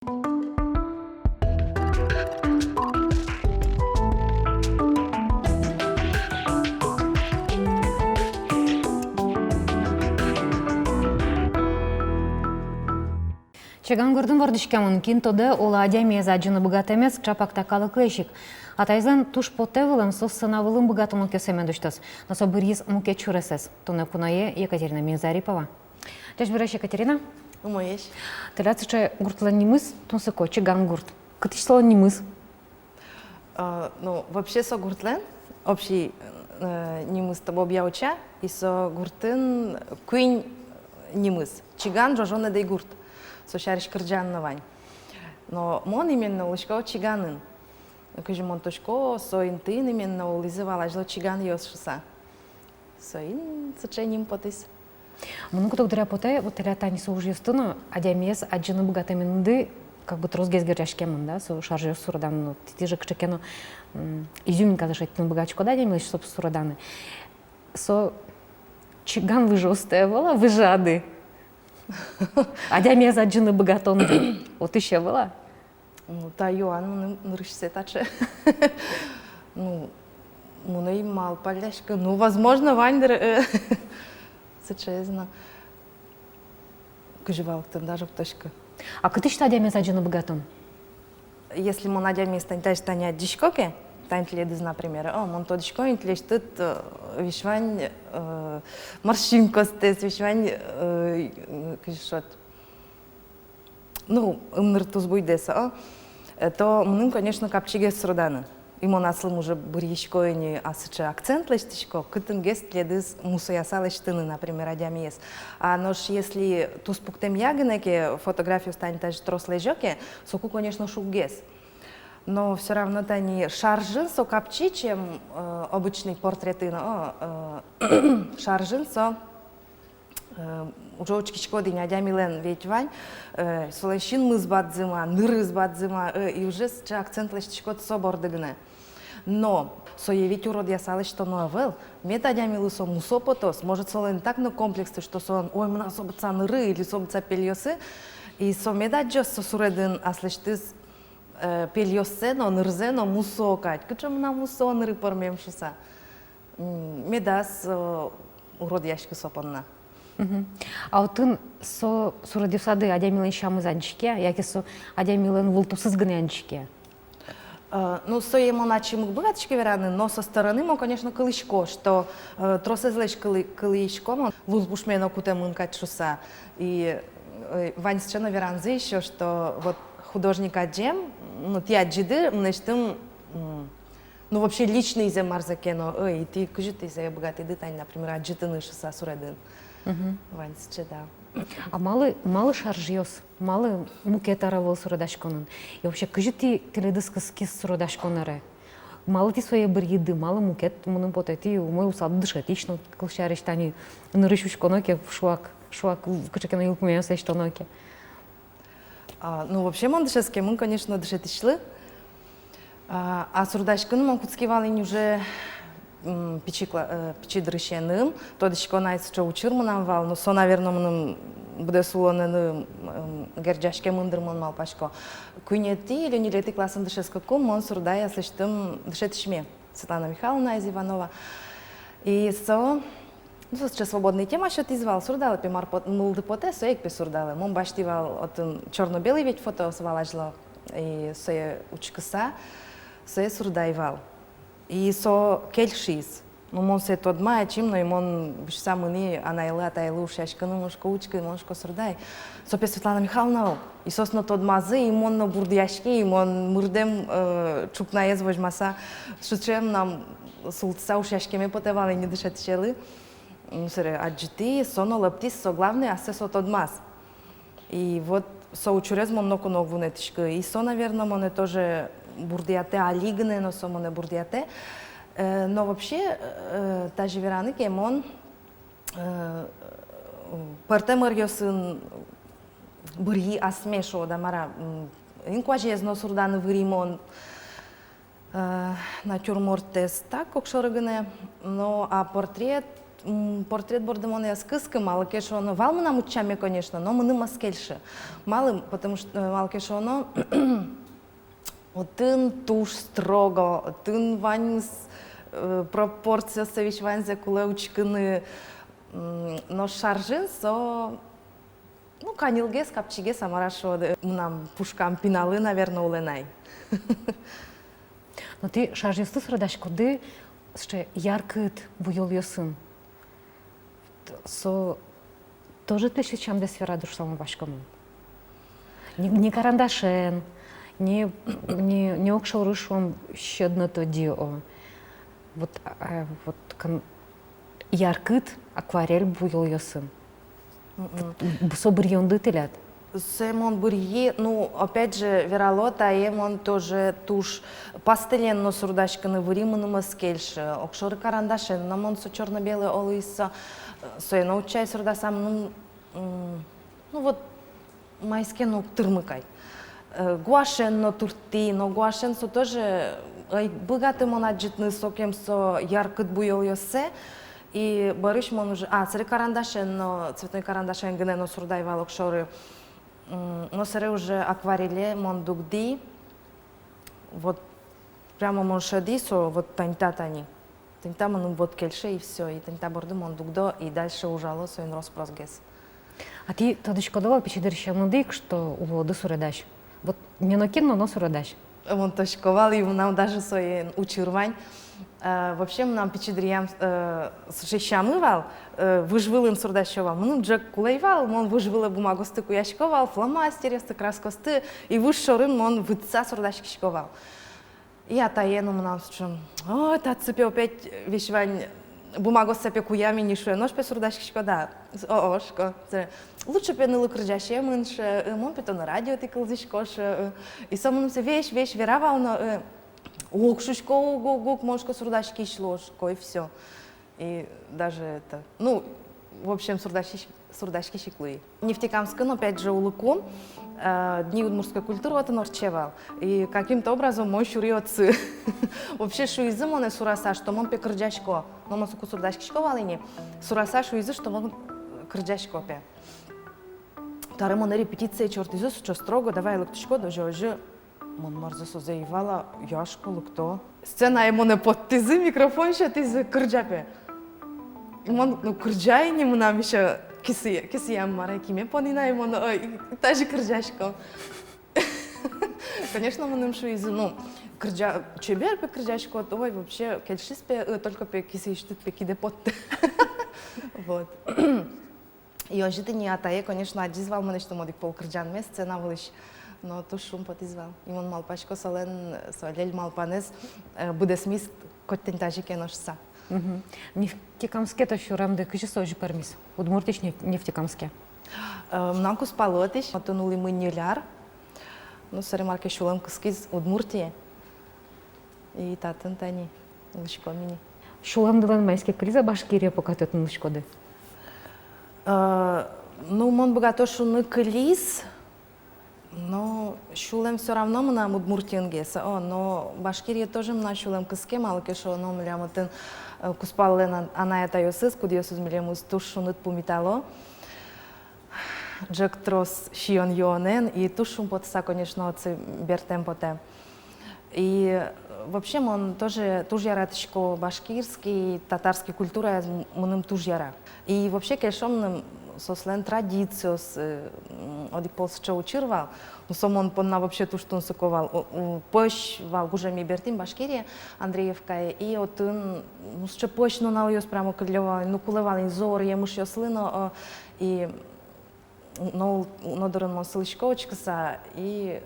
Чеган гордын вардышкамын кинтоде ола адямия заджыны богат эмес чапакта калык лешик. Атайзан туш потевылым со сынавылым богатым кесемен душтас. Но со бырьез муке чуресес. Туне кунае Екатерина Минзарипова. Дядь Бираш Екатерина? Умоешь. Теляться, че гуртла немыс, тун сыко, чеган гурт. Кытычлала немыс. Ну, вообще со гуртлен, общий немыс табо бьяуча, и со гуртын куин немыс. Чиган жожоне дей гурт. Со шариш кырджан навань. Но мон именно улышко чиганын. Кажем, мон точко со интын именно улизывала, жло чиган йосшуса. Со ин соченим потис. Много тогда поте, вот теля тани со уже стуно, адямиес аджыны богатыменды, как бы трозгез геряшкемын, да, со шаржер сурадан, ну, ти же кчекено изюминка зашетно богачко, да, адямиес чтоб сураданы. Со чиган выжостевала, выжады. Адямия заджыны богатонды. Вот еще была? Ну, та Йоанн, нырышься таче. Ну, муна мал паляшка. Ну, возможно, Вандер... Сечезно. Кажевал там даже пташка. А как ты что адямия заджыны богатон? Если мон адямия станет дишкоке, тант ледыз, например, мон то дишко интлеш тут вишвань маршинкостес, вишвань кажешот. Ну, умныртуз буйдеса, то мным, конечно, капчиге сроданы. И мон аслым уже бурьишко не асыча акцент лештишко, кытын гест ледыз мусояса лештыны, например, адямиес. А нож если туз пуктем ягнеке фотографию станет даже трос лежоке, соку, конечно, шук гес. Но все равно это не шаржин со капчи, чем обычный портреты. Шаржин со уже очкичко день адямилен ведь вань, солещин мы сбадзима, ныры сбадзима, и уже акцент лештичко собордыгне. Но соевить урод я салы, что новел, мета адямилы со мусопотос, может солен так на комплексы, что сон, ой, мна собца ныры или собца пельосы, и со меда джос со суредын аслештыз пельоссено, нырзено, мусокать. Кычем на мусо ныры пормемшуса. Медас урод яшки сопонна. А вот ты со сурадивсады адямилен шамы занчике, яки со адямилен вултусыз гнянчике? Ну, со ему начали богаточки вераны, но со стороны мы, конечно, кылышко, что тросе злеш кылышко, луз бушмено кутемын качуса. И Вань счена веранзы еще, что вот художник Аджем, ну, ти аджиды, мнештым, ну, вообще личный из Марзакено, и ты кужит из богатый деталь, например, аджитаны шуса суредын. Вань сче, да. А малы шаржиос, малы мукетаравал сурадашконын. И вообще, кужит ти теледыскыз кис сурадашконары? Малы ти свои бриды, малы мукет, муным потети, умой усады дышет, ично кылшариш тани нырышушконоке шуак кычекено юлкумея сештоноке. Ну, вообще, мон дышеске, мы, конечно, дышет ишлы. А сурдашкын мон куцкивалин уже пичи дрыщеным, то дышко найс, что учир нам вал, но со, наверное, мным буде сулонын герджашке мындыр мон мал пашко. Куйнети или не лети классын дышескаком, мон сурдая слыштым дышет ишме. Светлана Михайловна из Иванова. И со... Ну, сейчас свободная тема, что ты звал, сурдала, пимар мулды поте, соек пи сурдала. Мон баштивал от черно-белый ведь фото свалажло, и сое учкаса, сое сурдайвал. И со кельшиз. Ну, мон се тот мая чим, но и мон бишсам ини анайла тайлу шашка, ну, мошко учка, мошко сурдай. Со пе Светлана Михайловна, и сосно тот мазы, и мон на бурдяшки, и мон мурдем чупна езвож маса, шучем нам султса ушашкеме потевали, не дышат щелы. Аджити, соно лаптис, со главное, а се со тот маз. И вот со учурез мон много вунетишка. И со, наверное, моне тоже бурдияте, а лигне, но со моне бурдияте. Но вообще, даже вераныке мон партемер йосын бурьи асмешо да мара. Инкуажезно сурданы виримон натюрмортес так, как шорогане. Но а портрет портрет бордемон я скыском, мало кеш оно, вал мы нам учаме, конечно, но мы не маскельши. Мало, потому что мало кеш оно, один туш строго, один вань пропорция совещ вань за куле учкины, но шаржин со, ну, канилге, скапчиге, самарашо, нам пушкам пиналы, наверное, уленай. Но ти шаржисты средашкоды ще яркит буйолюсын. Со тоже ты чем дес верадуш самым башкому. Не карандашен, не окшалрышвам щедно то дио. Вот яркит акварель буйолюсын. Со брионды телят. Семон Бурье, ну, опять же, вералота, он тоже тушь пастеленно сурдашканы вуриманы маскельши, окшоры карандаши, но он со черно-белый олыса, соя научай сурдасам, ну, вот, майске, ну, тырмыкай. Гуашен, но турти, но гуашен со тоже, богатый монаджитный сокем со яркит буйол йосе, и барыш мон уже, цари карандашен, но цветной карандашен гне, но сурдайвал окшоры, но сре уже аквареле мон дугди, вот прямо мон шадисо, вот таньта тани. Таньта мон вот кельше и все, и таньта борды мон дугдо, и дальше ужало своим роспросгес. А ти тоді шкодував печедерища мудик, що у воду суредач? Вот не накинно, но суредач. Он точковал, и нам даже свои учурвань. Вообще нам печедриям шещамывал, выжвылым сурдащовал. Ну, Джек кулейвал, он выжвылы бумагу стыку ящковал, фломастер, краскосты, и вышорын он вытца сурдащковал. Я таену нам что, о, та цепи опять вещвань бумагу сапе куями нишу, нож пе сурдащко да, ошко. Лучше пе нылы крыжащее мынше, мон пе то на радио ты кылзышкош, и самым се вещь веравал, но окшушко, гук, мошко, сурдачки шлошко, и все. И даже это, ну, в общем, сурдачки щеклы. Нефтекамска, но опять же, улыку, Дни удмуртской культуры вот он орчевал. И каким-то образом мой шурьёцы. Вообще шуизы моне сураса, что мон пе крыджачко. Но мон суку сурдачкишко валини. Сураса шуизы, что мон крыджачко пе. Тары моне репетиция черт изы, что строго, давай лыктышко, даже уже мон марзасо заевала, яшко, лыкто. Сцена ему не подтизы, микрофон ще тизы крыджапе. И мон, ну, крыджай не нам еще кисиям мара, киме понина ему, но та же крыджачко. Конечно, мон им шуизы, ну, крыджа, чебер пе крыджачко, то вообще кельшис пе, только пе кисиштит пе киде подты. Вот. И ожиты не атае, конечно, одизвал мене, что модик пол крыджан месяца навылыш. Но то шум подизвал. И он малпачко солен, солель малпанес, буде смис, кот тентажи кеношса. Нефтекамске то еще рамды кычесожи пармис. Удмуртич нефтекамске. Мнамку спалотиш, отонули мы неляр. Ну, саремарке шулам кыскиз Удмуртии. И татын тани, лычко мини. Шулам дылан майске криза Башкирия покатет на лычкоды. Ну, мон богато шуны клиз. Но шулем все равно мы нам удмуртингеса. Но Башкирия тоже мы шулем кыске мало кешо, но мы лям отен куспаллен она это йосыс, куди йосыз милем туш шунут пумитало. Джек трос шион йонен и туш шум потса, конечно, отцы бертем поте. И вообще он тоже яратышко башкирский, татарский культура, мы тоже яра. И вообще кешом сослен традицию с одипос что учирвал, но сам он на вообще то что он соковал, пош вал гужами бертим Башкирия Андреевка и от он что пош но на ее прямо клево, ну кулевал зор, я муж слыно и но дорон мон слышковочка и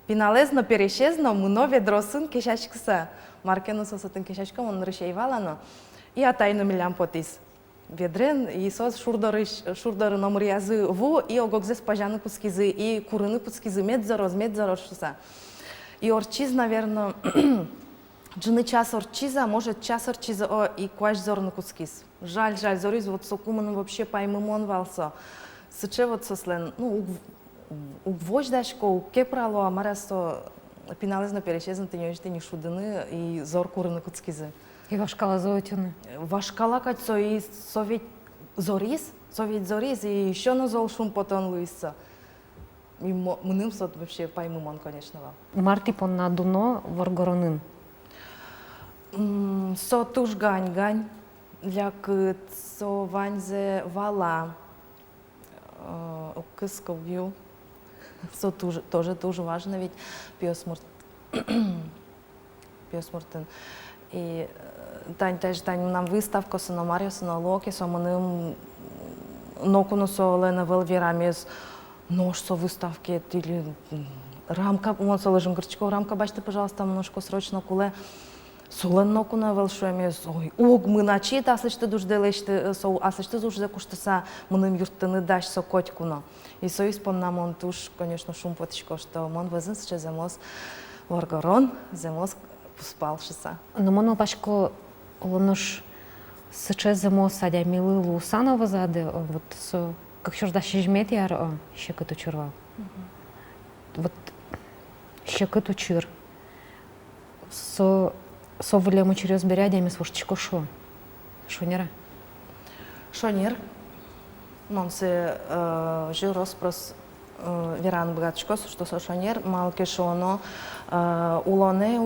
пиналезно перешезно много дросын кишачкса маркену сосотын кишачком он решейвала но и атайно милям потис ведрен и сос шурдары номер язы во и огогзес пажаны пускизы и курыны пускизы медзорош шуса. И орчиз, наверное, джины час орчиза, может час орчиза и кваш зорны кускиз. Жаль, зориз вот сокуманым вообще паймымон валсо. Сыче вот сослен, ну, у гвоздашко, у кепрало, амарасо пиналезно перешезно ты не шудыны и зор курыны кускизы. И вашкала зоотюны. Вашкала катсо и совет зорис, и еще на зол шум потом Луиса. И мным сот вообще пойму он, конечно, вал. Мартипон на дуно варгоронын. Со туш гань, для со ванзе вала, кысковью. Со тоже важно, ведь пиосмурт, пиосмуртен. И тань нам выставка со на Марио, со на Локи, со мным нокуно со Лена Велвирамес, нож со выставки или рамка, он со Лежим Горчаков, рамка, бачите, пожалуйста, немножко срочно куле. Солен нокуно велшуемес, ой, мы начита, а слышите душ делеште, а слышите душ за куштаса, мным юртаны даш со котькуно. И со испон нам он туш, конечно, шум потичко, что мон везен сейчас земос варгорон, земос спал шиса. Но мон пашко лонош сейчас земо садя милы Лусанова заде, вот со как еще жда шижмет яр еще като чурвал. Вот еще като чур. Со волему через берядями свушечко шо. Шонера. Шонер. Мон се жил роспрос веран братчко, что со шонер малке шоно улоне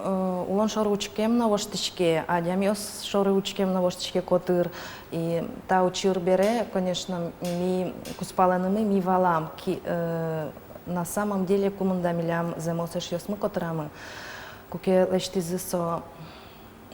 улон шоры учкем на воштичке, а дямиос шоры учкем на воштичке котыр. И та учир бере, конечно, ми куспалеными ми валам, на самом деле кумында милям земосеш йосмы котрамы. Куке лештизи со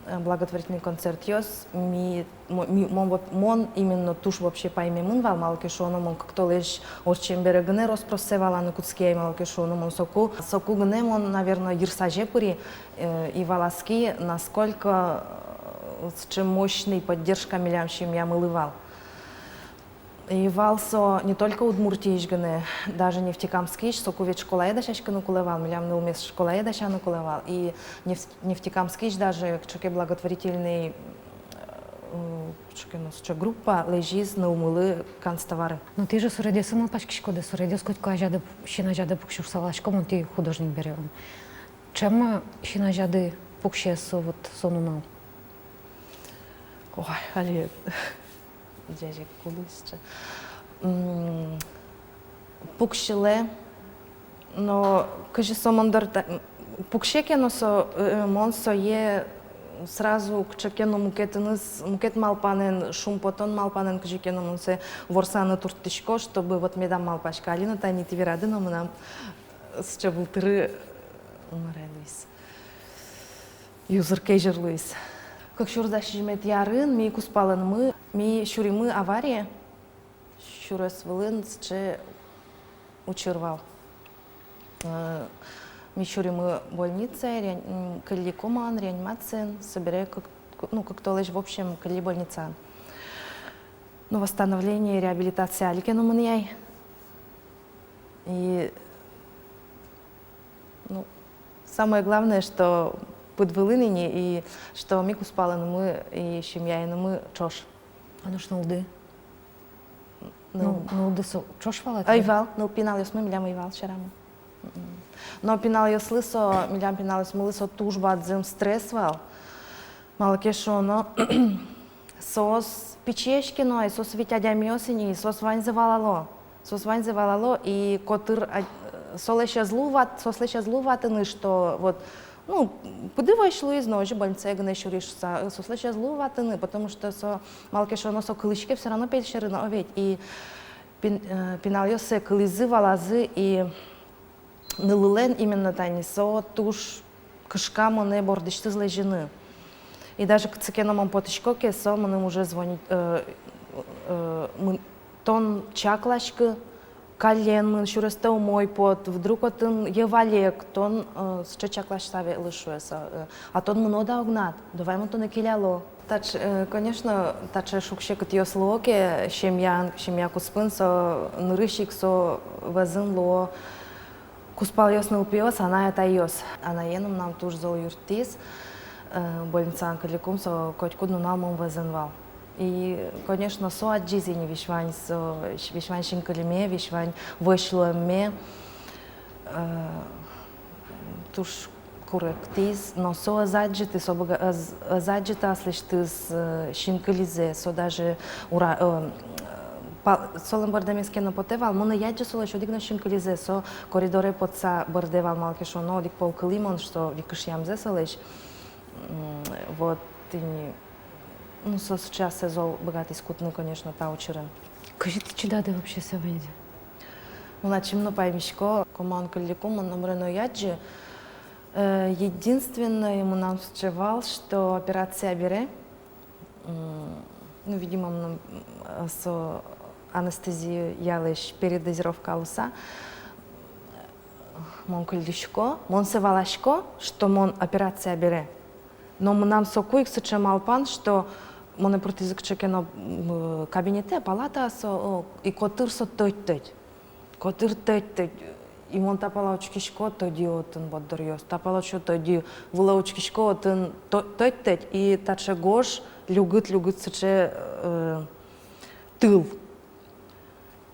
благотворительный концерт йос, мон именно туш вообще пойми мун вал малке шоно, мон как-то лишь орчем берегне роспросевала на куцкей малке шоно, мон соку гне мон, наверное, юрсаже пури и валаски, насколько с чем мощный поддержка милям, чем я мылывал. И валсо не только Удмуртии ишгане, даже Нефтекамский, соку ведь школа едашашка нукулевал, милям на умес школа едаша нукулевал, и Нефтекамский даже чоке благотворительный группа лежит на умылы канцтовары. Но ты же суредеса на пачке шкода, суредес котко ажады, щина жады пукшур салашко, мон ты художник берем. Чем щина жады пукшесу вот сонунал? Ой, али... Дядя кулысче. Пукшиле, но кажи со мандар пукшеке, но со монсо е сразу к чекену мукет малпанен шум потон малпанен кажи кену монсе ворсана туртишко, чтобы вот медам малпашка алина тайни ти вирады, но мы нам с чабултыры умаредуис. Юзер кейжер Луис. Как шурда шижмет ярын, ми куспалын мы, ми шуримы авария, шурес вылын сче учервал. Ми шуримы больница, кали коман, реанимация, собере, как-то лишь в общем, кали больница. Ну, восстановление, реабилитация, аликену мыньяй. И, ну, самое главное, что подвылыныне и что ми куспаланы мы и семья мы чош. А ну что лды? Ну лды со чош вала? Айвал, ну пинал ясмы милям айвал шарам. Но пинал яслы со милям пинал ясмы со тужба отзем стресс вал. Малке шо но сос печешки но и сос витядя миосини сос ванзе валало и котыр солеща злуватыны что вот. Ну, подиваешь Луиз, но уже больница я не шуришься, со случая зловатыны, потому что со малке шоно со клычки все равно пельшеры ведь и пинал се клизы валазы и нылылен именно тани со туш кышка моне бордишты злежины. И даже к цикеномам потышкоке со моным уже звонит тон чаклашка. Колен, мы еще раз мой под, вдруг он евалек, тон с чаклаш ставе лишуется, а тон много огнат, давай мы то не киляло. Тач, конечно, тач шукше кот ее слоке, семья куспын со нырышик со вазын ло куспал ясно упиос, она это йос, она еном нам туж зол юртис, больница анкаликум со котку ну нам он вазын вал. И, конечно, со от жизни вишвань шинкалиме, вишвань вышло ме, туж корректиз, но со азаджиты, азаджита слыштыз шинкализе, со даже солен бардемеске на потевал, мона яджи сола еще дигна шинкализе, со коридоре подса бардевал малке шо, но дик полкалимон, что викаш ямзе солеш, вот и ну со сейчас сезол богатый скутный, конечно, та учерен. Кажете, чи даде вообще се веде? Значи, мно паймишко, коман каликум, он намрено яджи. Единственное, ему нам встревал, что операция бере, ну, видимо, нам с анестезией ялыш передозировка алуса, мон калишко, мон севалашко, что мон операция бере. Но нам сокуик соче малпан, что моне протизакчеке на кабинете, палата со и котыр со той-той. Котыр той-той. И мон тапала очкишко тоди отын боддорьёс. Тапала чо тоди вула очкишко отын той-той. И таче гош люгыт соче тыл.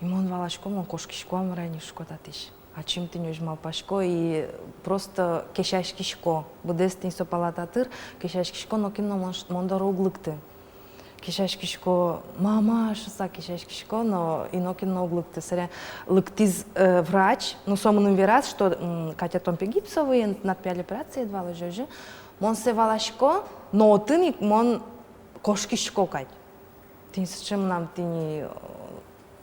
И мон валашко, мон кошкишко амранишко татиш. А чем ты не жмал пашко и просто кешашкишко. Будестин со палататыр, кешашкишко, но кино мондор углыкты. Кешашкишко, мама, шоса кешашкишко, но инокин на углыкты. Саря лыктиз врач, ну сомнун верас, что Катя Томпи гипсовый, над пяли операции два лежежи. Мон се валашко, но ты мон кошкишко кать. Ты с чем нам ты не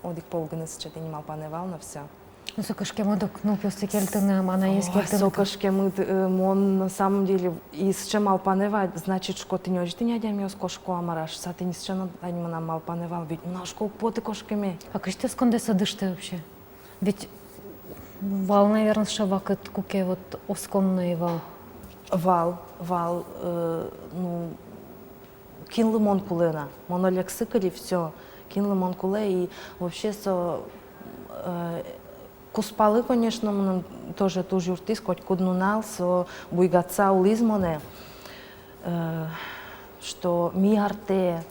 одик полганы с чем ты не мал паневал на все. Ну, сокашке модок, ну, пёсты кельтыны, она есть кельтыны. Сокашке мон на самом деле и с чем мал паневал, значит, что ты не ожи, ты не одям её с кошку амараш, са ты ни с чем анима нам мал паневал, ведь на школ поты кошками. А кажете, сконде садышты вообще? Ведь вал, наверное, шавакет куке вот осконный вал. Вал, ну, кинлы мон кулена, монолексикали все, кинлы мон куле и вообще со куспалы, конечно, мы тоже ту журтис, хоть куднунал, со буйгаца улизмоне, что ми арте,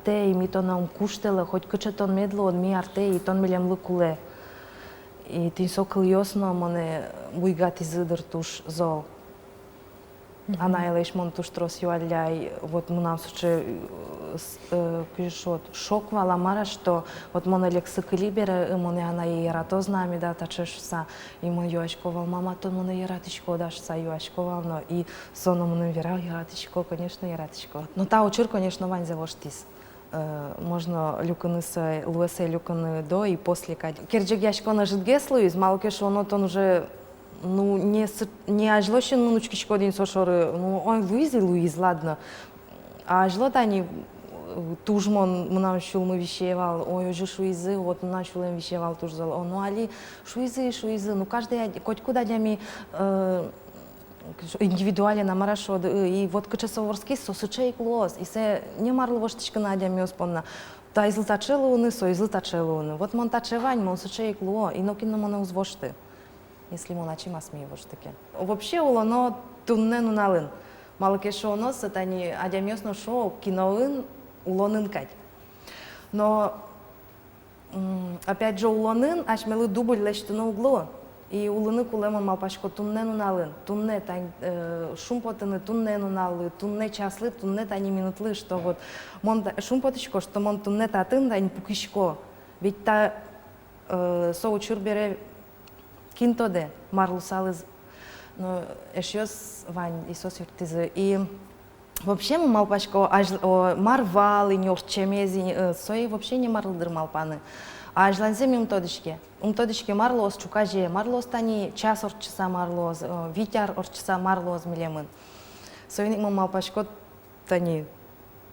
и ми то нам куштеле, хоть кычетон медло, ми арте, и тон милем лукуле. И ты сокол ясно, моне буйгати зидр туш зол. Она елеш мон туш трос юаляй, вот мы нам случае пишет шок вала мара, что вот мон лексикали бере, моне она и рато знами да тачешса, и мон юашковал, мама то моне яратичко дашса юашковал, но и соно моне верал яратичко, конечно яратичко. Но та учур, конечно, вань завоштис. Можно люканысы, луэсэ люканы до и после кать. Керджик яшко на жидгеслу из малкешо, но он уже ну не ажлощен нунучкичко день сошоры, ну ой Луиз, ладно. А ажло тани тужмон нам щул мы вещевал, ой уже шуизы, вот начал им вещевал туж зал, ну али шуизы, ну каждый хоть куда дями индивидуально марашо и вот качасоворский сосучей клос и се не марло воштичка на дями оспонна. Та излтачелуны, со излтачелуны. Вот мон тачевань, мон сучей кло, и нокино моне узвошты. Если мы начнем осмеивать таки. Вообще улано туннену налын. Малке шо нос это не адямёсно шо киноын улонын кать. Но опять же улонын аж мелы дубль лечты на углу. И улыны кулемон малпашко туннену налын. Тунне тань шумпотыны туннену налы, тунне часлы, тунне тани минутлы, что вот мон шумпотычко, что мон тунне татын тань пукишко. Ведь та соучур бере кинтоде марлусалыз, но эшёс вань и сосюртизы. И вообще мы малпашко марвал и нёрчемези, сои вообще не марлдыр малпаны. А ажланзе ми умтодичке марлоз чукаже, марлоз тани час орчаса марлоз, витяр орчаса марлоз милемын. Соиник мы малпашко тани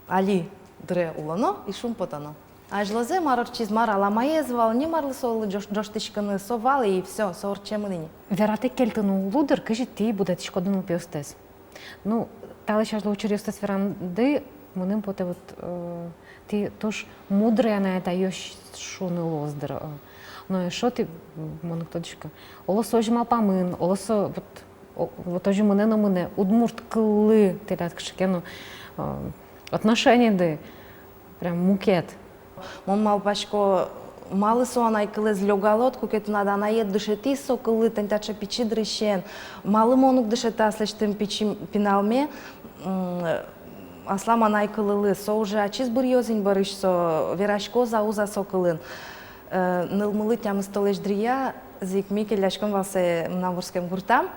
али дре улано и шум потано. А жлозе марорчиз мар аламаезвал, не марлы солы джоштичканы совал и все, соорчемыни. Верате кельтыну улудыр, кажи ти будете шкодыну пиостес. Ну, тали шажло учерёстес веранды, муним поте вот ти тош мудрая на это ёш шуны лоздыр. Но шо ти, мону ктодичка, олосо ожимал памын, олосо вот ожи мыне, удмурт кылы, телят кшикену, отношения ды, прям мукет. Мон малпашко малы соан айкылы злёгалот, кукет надо наед дышети сокылы, тантача пичи дрыщен, малы монук дышета слештем пичи пиналме, аслама найкылылы, со уже ачиз бурьозин барыш со верашко зауза сокылын. Нылмылы тямы столеш дрия, зикми келяшком валсе мнавурским гуртам,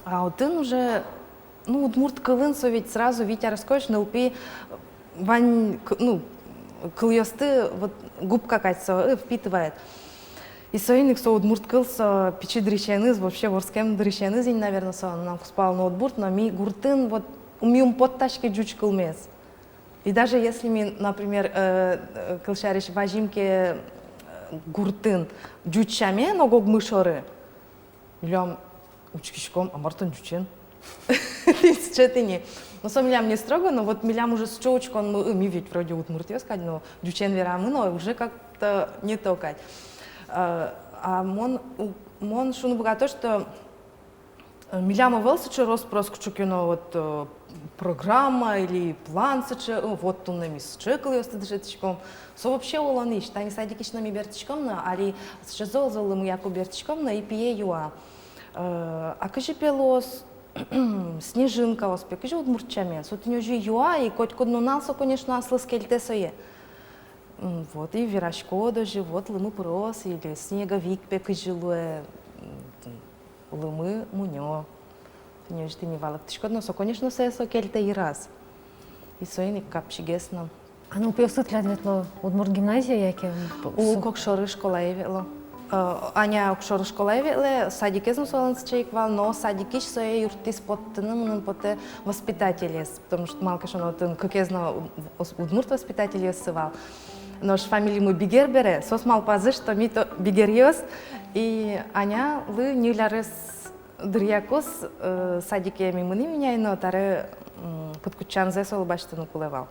а один уже, ну, удмурт кылын, со ведь сразу Витя раскоешь, нылпи, вань, ну, кыльосты, вот губка кать-со впитывает. И соиник со удмурт кыл, со пичи дрищеныз, вообще ворскем дрищеныз, наверное, со нам спал на удмурт, но ми гуртын, вот, умеем подташки джуч кылмес. И даже если мы, например, кылшариш важимке гуртын джучаме, но гог мышоры, милям учкишком, а мартон джучен. Четыни. Но сам милям не строго, но вот милям уже с чоучком, мы ведь вроде удмурт сказать, но джучен верамы, но уже как-то не токать. А мон шуну богато, что миляма велсиче розпрос кучукино вот программа или план сиче, вот тунна мисчекл ёсты дышетичком. Со вообще олониш, та не садикиш нами бертичком на, али сиче золзолы мы яку бертичком на и пие юа. А кажи пелос снежинка оспе, кажи удмуртчаме. Сотнё жи юа и коть кодно налсо, конечно, аслыс кельтесое. Вот и вирашко даже, вот лымы прос или снеговик пекажилуе. Лымы муньо. Не жди не валак. Тишко одно, конечно, се кельте и раз. И соиник капчигесно. А ну пиосыт летло удмурт гимназия яке? У кокшоры школа евело. Аня кокшоры школа евеле, садикезно соланс чейквал, но садикиш сое юртис поттыным поте воспитателес, потому что малка шоно тын кокезно удмурт воспитателес сывал. Наш фамилия мы бигер бере, сос мал пазы, что ми то бигерьёс, и Аня лы нилярес дрьякос садике мимыны меня, но таре подкучан зесол баштыны кулевал.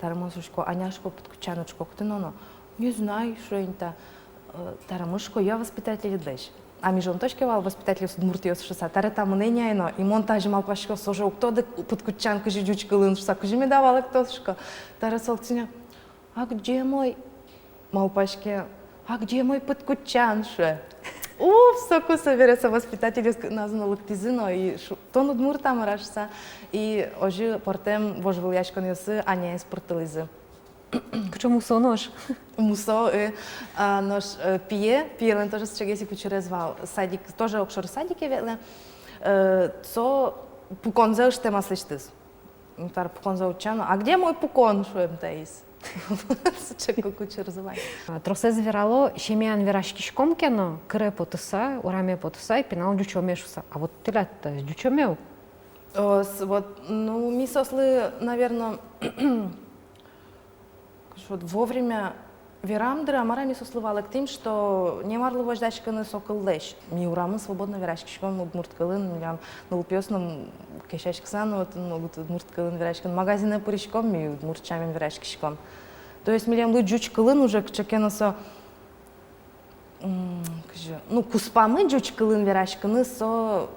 Таре мозушко, Аняшко подкучаночко, ктыноно, не знаю, что это. Таре мышко, я воспитатель дэш. А ми жон точке вал воспитатель с удмуртиос шоса, таре там не но и монтаж мал пашко сожо, кто да подкучан кажи жучка лын шоса, кажи ми давала ктошко. Таре солтиня. А где мой малпашке? А где мой подкучанше? Уф, соку соберется воспитатель названо лактизино и тон удмуртам рашса и ожи портем вожвил яшкон ёсы, а не спортилизы. Кчо мусо нож? Мусо нож пиелен тоже с чегеси кучере звал. Садик тоже окшор садике веле. Со пуконзе ще маслиштис. Тар пуконзе учано. А где мой пукон шуем таис? Чеко кучер звай. Тросе звирало, шемян верашкишком кено, кре потыса, ураме потыса и пенал дючомешуса. А вот ты лето дючомел? Вот, ну, ми сослы, наверное, вовремя верамдры, а мара ми сослывала к тем, что не марлы вождачканы сокол лещ. Ми урамы свободно верашкишком, удмурткалын, милям, налупёсным кешачксан, вот, удмурткалын верашкан, магазины пуричком, ми удмуртчамен верашкишком. То есть милям лы джучкалын уже кчакеносо, ну, куспамы джучкалын верашканы со...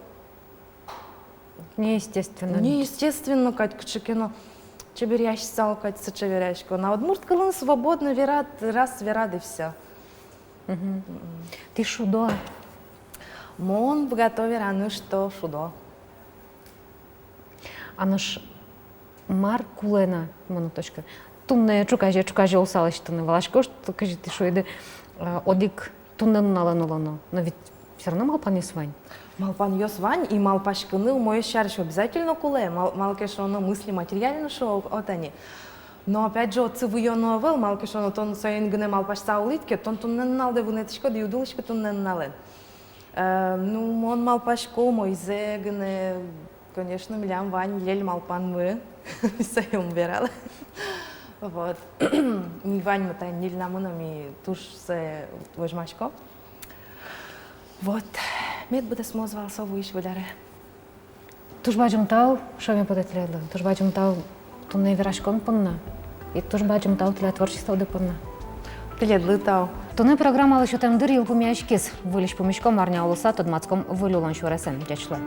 Неестественно. Неестественно, как кчакено. Чеберящ салкать с чеберящко. На удмурткалын свободно верат, раз верады все. Ты шудо? Мон в готове рано что шудо. А наш мар кулена, моноточка. Тунне чукаже усалыш тунне валашко, что кажи ты шо иде одик туннен наланулано. Но ведь все равно малпан не свань. Малпан ёс вань и малпашканы у моей шаршо обязательно куле. Малкешоно мысли материально шо от они. Но опять же отцевую новел, малкешоно тон соингне малпашца улитке, тон туннен налде вунетичко, да юдуличко туннен нален. Ну, мон малпашко, мой зегне, конечно, милям вань, лель малпан мы, соем верала. Вот. Ми вань мы тайн ниль намынами туш се вожмашко. Вот. Мед буде смозвал сову иш валяре. Туш бачим тау, шо ми поде тледло. Туш бачим тау, тунне верашкон понна. И туш бачим тау тле творчество де понна. Тледлы тау. Туне программа лишь там дырил помячкис, вылиш помячком арня улуса, тот мацком вылюлон шуресен, дячле.